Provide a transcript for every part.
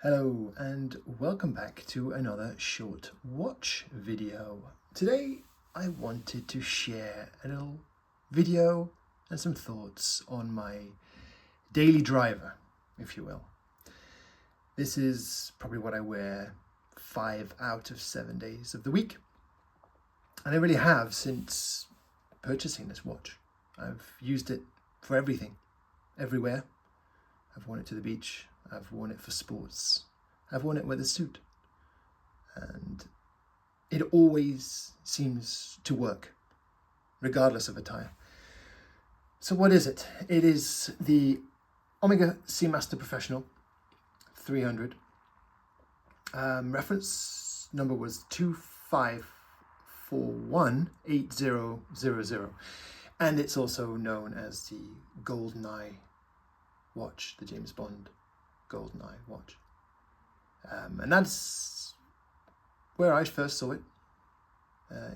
Hello and welcome back to another short watch video. Today I wanted to share a little video and some thoughts on my daily driver, if you will. This is probably what I wear 5 out of 7 days of the week, and I really have since purchasing this watch. I've used it for everything, everywhere. I've worn it to the beach, I've worn it for sports, I've worn it with a suit, and it always seems to work, regardless of attire. So what is it? It is the Omega Seamaster Professional 300. Reference number was 25418000, and it's also known as the GoldenEye watch, the James Bond GoldenEye watch. And that's where I first saw it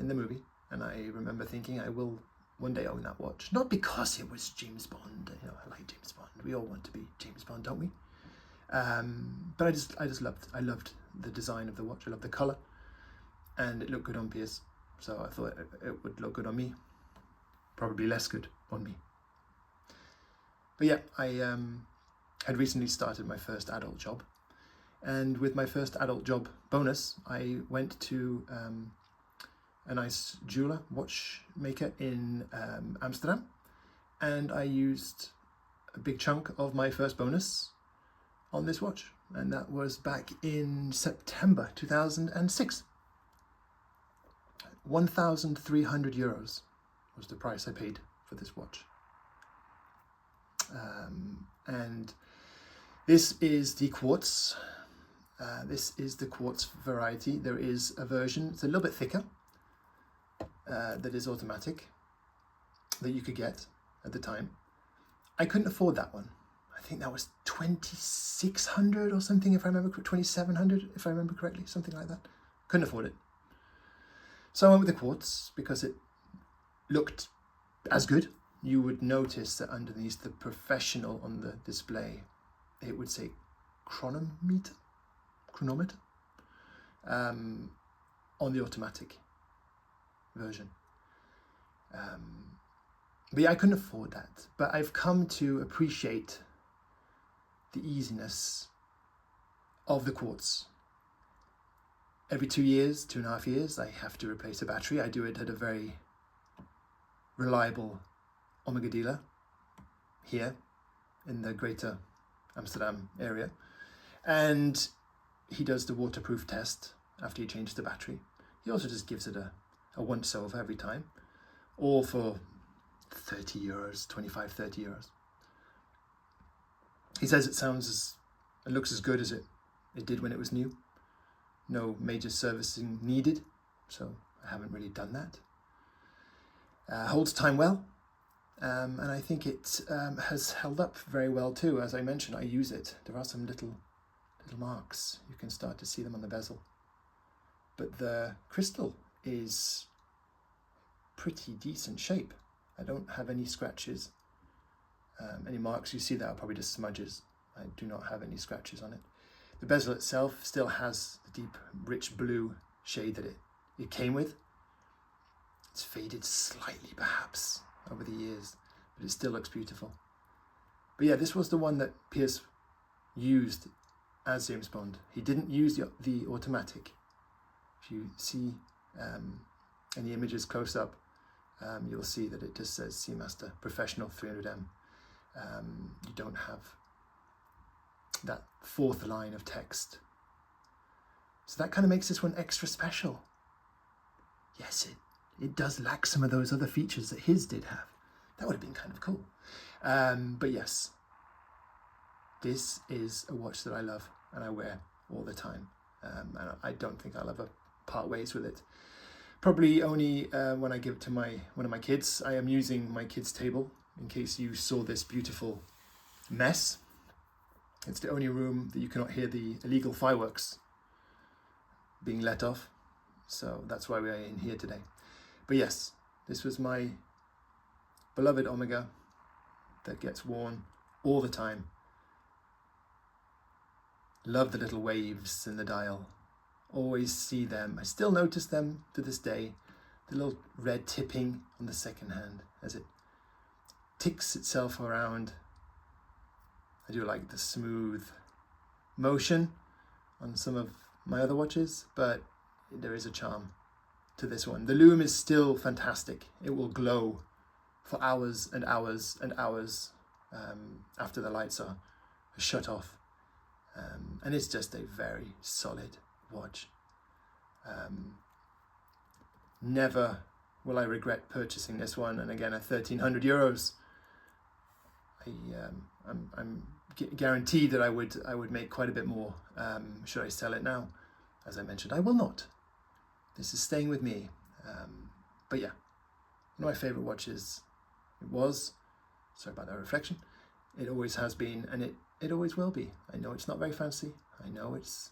in the movie, and I remember thinking I will one day own that watch. Not because it was James Bond, I like James Bond. We all want to be James Bond, don't we? But I just loved the design of the watch. I loved the color, and it looked good on Pierce, so I thought it would look good on me. Probably less good on me. But yeah, I had recently started my first adult job, and with my first adult job bonus, I went to a nice jeweler, watchmaker in Amsterdam, and I used a big chunk of my first bonus on this watch, and that was back in September 2006. 1,300 euros was the price I paid for this watch. And this is the Quartz. This is the Quartz variety. There is a version, it's a little bit thicker, that is automatic, that you could get at the time. I couldn't afford that one. I think that was 2,600 or something, if I remember, 2,700 if I remember correctly, something like that. Couldn't afford it. So I went with the Quartz because it looked as good. You would notice that underneath the professional on the display, it would say chronometer, on the automatic version. But yeah, I couldn't afford that. But I've come to appreciate the easiness of the Quartz. Every 2 years, 2.5 years, I have to replace a battery. I do it at a very reliable Omega dealer here in the greater Amsterdam area, and he does the waterproof test after he changes the battery. He also just gives it a once over every time, all for 30 euros, 25, 30 euros. He says it looks as good as it did when it was new. No major servicing needed, so I haven't really done that. Holds time well. And I think it has held up very well too. As I mentioned, I use it. There are some little marks. You can start to see them on the bezel. But the crystal is pretty decent shape. I don't have any scratches. Any marks you see that are probably just smudges. I do not have any scratches on it. The bezel itself still has the deep, rich blue shade that it came with. It's faded slightly perhaps over the years, but it still looks beautiful. But yeah, this was the one that Pierce used as James Bond. He didn't use the automatic. If you see any images close up, you'll see that it just says Seamaster Professional 300M. You don't have that fourth line of text. So that kind of makes this one extra special. Yes, it does lack some of those other features that his did have. That would have been kind of cool. But yes, this is a watch that I love and I wear all the time. And I don't think I'll ever part ways with it. Probably only when I give it to one of my kids. I am using my kids' table in case you saw this beautiful mess. It's the only room that you cannot hear the illegal fireworks being let off. So that's why we are in here today. But yes, this was my beloved Omega that gets worn all the time. Love the little waves in the dial. Always see them. I still notice them to this day. The little red tipping on the second hand as it ticks itself around. I do like the smooth motion on some of my other watches, but there is a charm to this one. The lume is still fantastic. It will glow for hours and hours and hours after the lights are shut off. And it's just a very solid watch. Never will I regret purchasing this one. And again, at 1,300 euros, I'm guaranteed that I would make quite a bit more should I sell it now. As I mentioned, I will not. This is staying with me. But yeah, one of my favorite watches. It was. Sorry about that reflection. It always has been, and it always will be. I know it's not very fancy. I know it's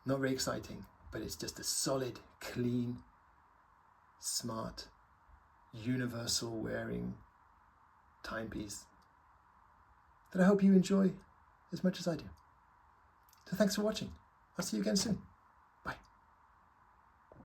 not very exciting, but it's just a solid, clean, smart, universal wearing timepiece that I hope you enjoy as much as I do. So thanks for watching. I'll see you again soon.